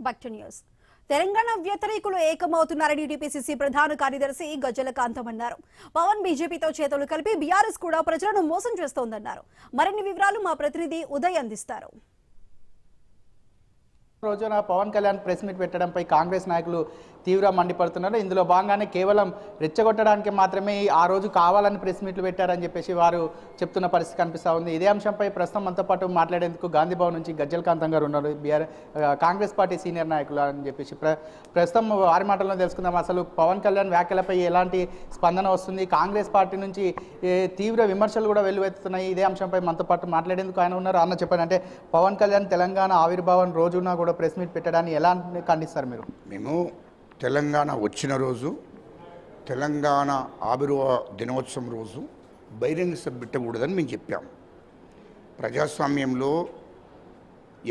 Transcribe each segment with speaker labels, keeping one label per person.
Speaker 1: Back to news. Telangana వ్యతిరేకులు ఏకమవుతున్నారని TPCC ప్రధాన కార్యదర్శి గజ్జల కాంతం అన్నారు. పవన్ బీజేపీతో చేతులు కలిపి బీఆర్ఎస్ కూడా ప్రజలను మోసం చేస్తోందన్నారు. మరిన్ని వివరాలు మా ప్రతినిధి ఉదయ్ అందిస్తారు.
Speaker 2: రోజున పవన్ కళ్యాణ్ ప్రెస్ మీట్ పెట్టడంపై కాంగ్రెస్ నాయకులు తీవ్ర మండిపడుతున్నారు. ఇందులో భాగంగానే కేవలం రెచ్చగొట్టడానికి మాత్రమే ఆ రోజు కావాలని ప్రెస్ మీట్లు పెట్టారని చెప్పేసి వారు చెప్తున్న పరిస్థితి కనిపిస్తూ ఉంది. ఇదే అంశంపై ప్రస్తుతం మనతో పాటు మాట్లాడేందుకు గాంధీ భవన్ నుంచి గజ్జల కాంతం గారు ఉన్నారు. కాంగ్రెస్ పార్టీ సీనియర్ నాయకులు అని చెప్పేసి ప్రస్తుతం వారి మాటల్లో తెలుసుకుందాం. అసలు పవన్ కళ్యాణ్ వ్యాఖ్యలపై ఎలాంటి స్పందన వస్తుంది, కాంగ్రెస్ పార్టీ నుంచి తీవ్ర విమర్శలు కూడా వెల్లువెత్తుతున్నాయి. ఇదే అంశంపై మనతో పాటు మాట్లాడేందుకు ఆయన ఉన్నారు. అన్న చెప్పండి, అంటే పవన్ కళ్యాణ్ తెలంగాణ ఆవిర్భావం రోజున కూడా ప్రెస్ మీట్ పెట్టడాన్ని ఎలా ఖండిస్తారు మీరు?
Speaker 3: మేము తెలంగాణ వచ్చిన రోజు, తెలంగాణ ఆవిర్భావ దినోత్సవం రోజు బహిరంగ సభ పెట్టకూడదని మేము చెప్పాము. ప్రజాస్వామ్యంలో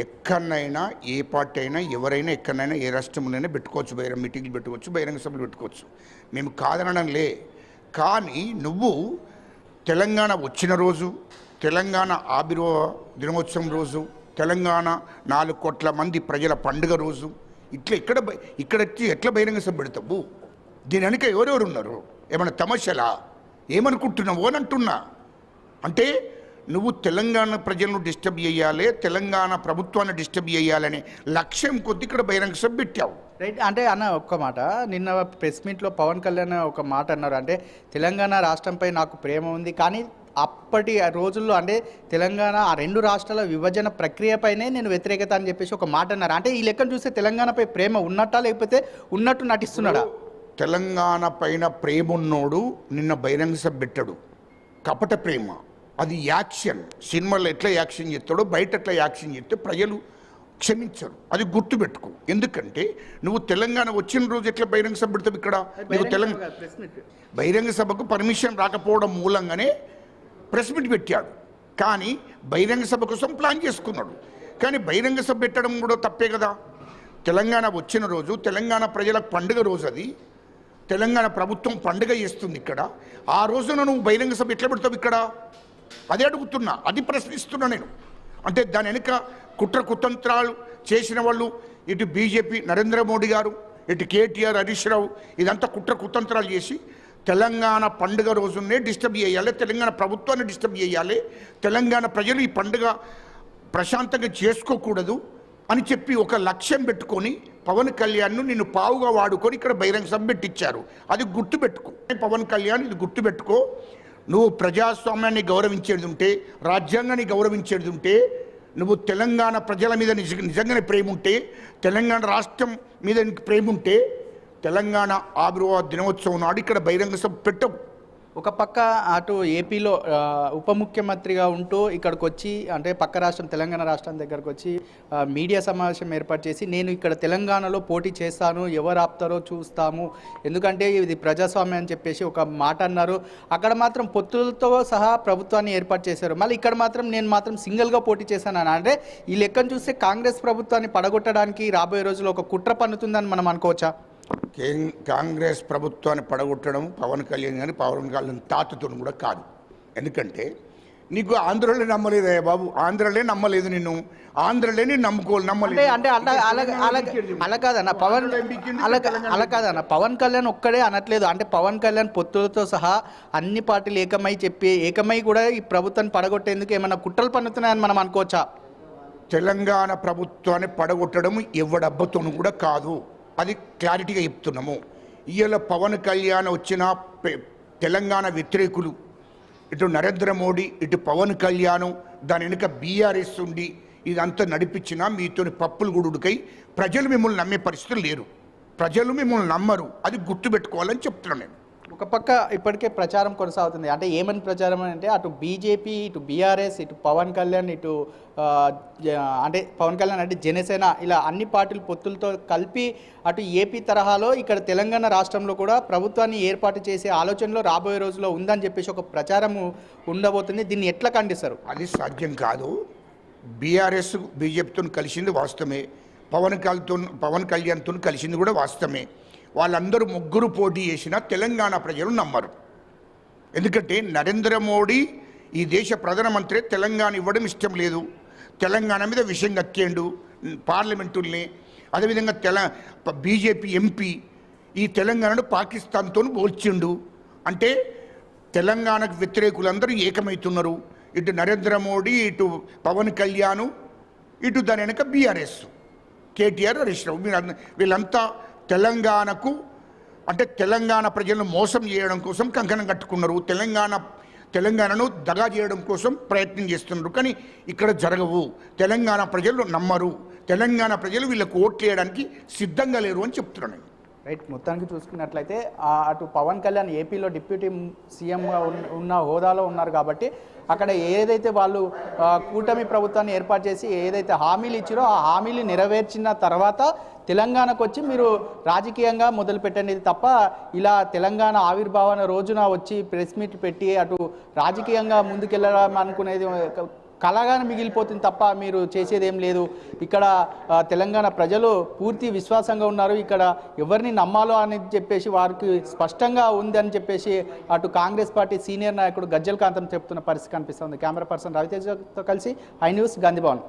Speaker 3: ఎక్కడైనా ఏ పార్టీ అయినా ఎవరైనా ఎక్కడైనా ఏ రాష్ట్రంలోనైనా పెట్టుకోవచ్చు, బహిరంగ మీటింగ్లు పెట్టుకోవచ్చు, బహిరంగ సభలు పెట్టుకోవచ్చు. మేము కాదనడంలే. కానీ నువ్వు తెలంగాణ వచ్చిన రోజు, తెలంగాణ ఆవిర్భావ దినోత్సవం రోజు, తెలంగాణ 4 కోట్ల మంది ప్రజల పండుగ రోజు ఇట్లా ఇక్కడ ఎట్లా బహిరంగ సభ పెడతావు? దీని వెనుక ఎవరెవరు ఉన్నారు? ఏమైనా తమాషలా? ఏమనుకుంటున్నావు అని అంటున్నా. అంటే నువ్వు తెలంగాణ ప్రజలను డిస్టర్బ్ చేయాలి, తెలంగాణ ప్రభుత్వాన్ని డిస్టర్బ్ చేయాలనే లక్ష్యం కొద్ది ఇక్కడ బహిరంగ సభ పెట్టావు.
Speaker 2: రైట్. అంటే అన్న ఒక్క మాట, నిన్న ప్రెస్ మీట్లో పవన్ కళ్యాణ్ ఒక మాట అన్నారు. అంటే తెలంగాణ రాష్ట్రంపై నాకు ప్రేమ ఉంది, కానీ అప్పటి రోజుల్లో అంటే తెలంగాణ ఆ 2 రాష్ట్రాల విభజన ప్రక్రియపైనే నేను వ్యతిరేకత అని చెప్పేసి ఒక మాట అన్నారు. అంటే ఈ లెక్కను చూస్తే తెలంగాణపై ప్రేమ ఉన్నట్టా లేకపోతే ఉన్నట్టు నటిస్తున్నాడా?
Speaker 3: తెలంగాణ పైన ప్రేమ ఉన్నోడు నిన్న బహిరంగ సభ పెట్టాడు. కపట ప్రేమ, అది యాక్షన్. సినిమాలో ఎట్లా యాక్షన్ చేస్తాడో బయట ఎట్లా యాక్షన్ చేస్తే ప్రజలు క్షమించరు. అది గుర్తుపెట్టుకో. ఎందుకంటే నువ్వు తెలంగాణ వచ్చిన రోజు ఎట్లా బహిరంగ సభ పెడతావు? ఇక్కడ నువ్వు తెలంగాణ బహిరంగ సభకు పర్మిషన్ రాకపోవడం మూలంగానే ప్రెస్ మీట్ పెట్టాడు. కానీ బహిరంగ సభ కోసం ప్లాన్ చేసుకున్నాడు. కానీ బహిరంగ సభ పెట్టడం కూడా తప్పే కదా. తెలంగాణ వచ్చిన రోజు తెలంగాణ ప్రజల పండుగ రోజు, అది తెలంగాణ ప్రభుత్వం పండుగ చేస్తుంది ఇక్కడ. ఆ రోజున నువ్వు బహిరంగ సభ ఎట్లా పెడతావు ఇక్కడ? అదే అడుగుతున్నా, అది ప్రశ్నిస్తున్నా నేను. అంటే దాని వెనుక కుట్ర కుతంత్రాలు చేసిన వాళ్ళు ఇటు బీజేపీ నరేంద్ర మోడీ గారు, ఇటు కేటీఆర్, హరీష్ రావు, ఇదంతా కుట్ర కుతంత్రాలు చేసి తెలంగాణ పండుగ రోజునే డిస్టర్బ్ చేయాలి, తెలంగాణ ప్రభుత్వాన్ని డిస్టర్బ్ చేయాలి, తెలంగాణ ప్రజలు ఈ పండుగ ప్రశాంతంగా చేసుకోకూడదు అని చెప్పి ఒక లక్ష్యం పెట్టుకొని పవన్ కళ్యాణ్ను నిన్ను పావుగా వాడుకొని ఇక్కడ బహిరంగ సభ పెట్టించారు. అది గుర్తుపెట్టుకో పవన్ కళ్యాణ్, ఇది గుర్తుపెట్టుకో. నువ్వు ప్రజాస్వామ్యాన్ని గౌరవించేది ఉంటే, రాజ్యాంగాన్ని గౌరవించేది ఉంటే, నువ్వు తెలంగాణ ప్రజల మీద నిజంగానే ప్రేమ ఉంటే, తెలంగాణ రాష్ట్రం మీద ప్రేమ ఉంటే తెలంగాణ ఆవిర్భావ దినోత్సవం నాడు ఇక్కడ బహిరంగ సభ పెట్టవు.
Speaker 2: ఒక పక్క అటు ఏపీలో ఉప ముఖ్యమంత్రిగా ఉంటూ ఇక్కడికి వచ్చి, అంటే పక్క రాష్ట్రం తెలంగాణ రాష్ట్రం దగ్గరకు వచ్చి మీడియా సమావేశం ఏర్పాటు చేసి నేను ఇక్కడ తెలంగాణలో పోటీ చేస్తాను, ఎవరు ఆపుతారో చూస్తాము, ఎందుకంటే ఇది ప్రజాస్వామ్యం అని చెప్పేసి ఒక మాట అన్నారు. అక్కడ మాత్రం పొత్తులతో సహా ప్రభుత్వాన్ని ఏర్పాటు చేశారు. మళ్ళీ ఇక్కడ మాత్రం నేను మాత్రం సింగిల్గా పోటీ చేశాను. అంటే ఈ లెక్కను చూస్తే కాంగ్రెస్ ప్రభుత్వాన్ని పడగొట్టడానికి రాబోయే రోజుల్లో ఒక కుట్ర పన్నుతుందని మనం అనుకోవచ్చా?
Speaker 3: కాంగ్రెస్ ప్రభుత్వాన్ని పడగొట్టడం పవన్ కళ్యాణ్ కానీ పవన్ కళ్యాణ్ తాతతో కూడా కాదు. ఎందుకంటే నీకు ఆంధ్రలో నమ్మలేదా బాబు? ఆంధ్రలే నమ్మలేదు నిన్ను, ఆంధ్రలే నమ్మలేదు.
Speaker 2: అంటే అలా కాదన్న పవన్, అలా కాదన్న పవన్ కళ్యాణ్ ఒక్కడే అనట్లేదు. అంటే పవన్ కళ్యాణ్ పొత్తులతో సహా అన్ని పార్టీలు ఏకమై కూడా ఈ ప్రభుత్వాన్ని పడగొట్టేందుకు ఏమైనా కుట్రలు పన్నుతున్నాయని మనం అనుకోవచ్చా?
Speaker 3: తెలంగాణ ప్రభుత్వాన్ని పడగొట్టడం ఎవడబ్బతోనూ కూడా కాదు. అది క్లారిటీగా చెప్తున్నాము. ఇవాళ పవన్ కళ్యాణ్ వచ్చిన తెలంగాణ వ్యతిరేకులు, ఇటు నరేంద్ర మోడీ, ఇటు పవన్ కళ్యాణ్, దాని వెనుక బీఆర్ఎస్ ఉండి ఇదంతా నడిపించినా మీతోని పప్పులు గుడుకై ప్రజలు మిమ్మల్ని నమ్మే పరిస్థితులు లేరు. ప్రజలు మిమ్మల్ని నమ్మరు. అది గుర్తుపెట్టుకోవాలని చెప్తున్నాను నేను.
Speaker 2: ఒక పక్క ఇప్పటికే ప్రచారం కొనసాగుతుంది. అంటే ఏమని ప్రచారం అంటే అటు బీజేపీ, ఇటు బీఆర్ఎస్, ఇటు పవన్ కళ్యాణ్, ఇటు అంటే పవన్ కళ్యాణ్ అంటే జనసేన, ఇలా అన్ని పార్టీలు పొత్తులతో కలిపి అటు ఏపీ తరహాలో ఇక్కడ తెలంగాణ రాష్ట్రంలో కూడా ప్రభుత్వాన్ని ఏర్పాటు చేసే ఆలోచనలో రాబోయే రోజుల్లో ఉందని చెప్పేసి ఒక ప్రచారము ఉండబోతుంది. దీన్ని ఎట్లా ఖండిస్తారు?
Speaker 3: అది సాధ్యం కాదు. బీఆర్ఎస్ బీజేపీతో కలిసింది వాస్తవమే, పవన్ కళ్యాణ్తో కలిసింది కూడా వాస్తవమే. వాళ్ళందరూ ముగ్గురు పోటీ చేసినా తెలంగాణ ప్రజలు నమ్మరు. ఎందుకంటే నరేంద్ర మోడీ ఈ దేశ ప్రధానమంత్రి తెలంగాణ ఇవ్వడం ఇష్టం లేదు. తెలంగాణ మీద విషయం కక్కేండు పార్లమెంటుల్ని. అదేవిధంగా బీజేపీ ఎంపీ ఈ తెలంగాణను పాకిస్తాన్తో పోల్చిండు. అంటే తెలంగాణకు వ్యతిరేకులందరూ ఏకమవుతున్నారు. ఇటు నరేంద్ర మోడీ, ఇటు పవన్ కళ్యాణ్, ఇటు దాని వెనక బీఆర్ఎస్, కేటీఆర్, హరీష్ రావు, వీళ్ళంతా తెలంగాణకు అంటే తెలంగాణ ప్రజలను మోసం చేయడం కోసం కంకణం కట్టుకున్నారు. తెలంగాణను దగా చేయడం కోసం ప్రయత్నం చేస్తున్నారు. కానీ ఇక్కడ జరగవు. తెలంగాణ ప్రజలు నమ్మరు. తెలంగాణ ప్రజలు వీళ్ళకు ఓట్లు వేయడానికి సిద్ధంగా లేరు అని చెప్తున్నాను.
Speaker 2: రైట్. మొత్తానికి చూసుకున్నట్లయితే అటు పవన్ కళ్యాణ్ ఏపీలో డిప్యూటీ సీఎంగా ఉన్న హోదాలో ఉన్నారు కాబట్టి అక్కడ ఏదైతే వాళ్ళు కూటమి ప్రభుత్వాన్ని ఏర్పాటు చేసి ఏదైతే హామీలు ఇచ్చారో ఆ హామీలు నెరవేర్చిన తర్వాత తెలంగాణకు వచ్చి మీరు రాజకీయంగా మొదలు పెట్టండి తప్ప ఇలా తెలంగాణ ఆవిర్భావన రోజున వచ్చి ప్రెస్ మీట్ పెట్టి అటు రాజకీయంగా ముందుకెళ్ళడం అనుకునేది కలగానే మిగిలిపోతుంది తప్ప మీరు చేసేది ఏం లేదు. ఇక్కడ తెలంగాణ ప్రజలు పూర్తి విశ్వాసంగా ఉన్నారు. ఇక్కడ ఎవరిని నమ్మాలో అని చెప్పేసి వారికి స్పష్టంగా ఉంది అని చెప్పేసి అటు కాంగ్రెస్ పార్టీ సీనియర్ నాయకుడు గజ్జల కాంతం చెప్తున్న పరిస్థితి కనిపిస్తుంది. కెమెరా పర్సన్ రవితేజతో కలిసి ఐ న్యూస్, గాంధీభవన్.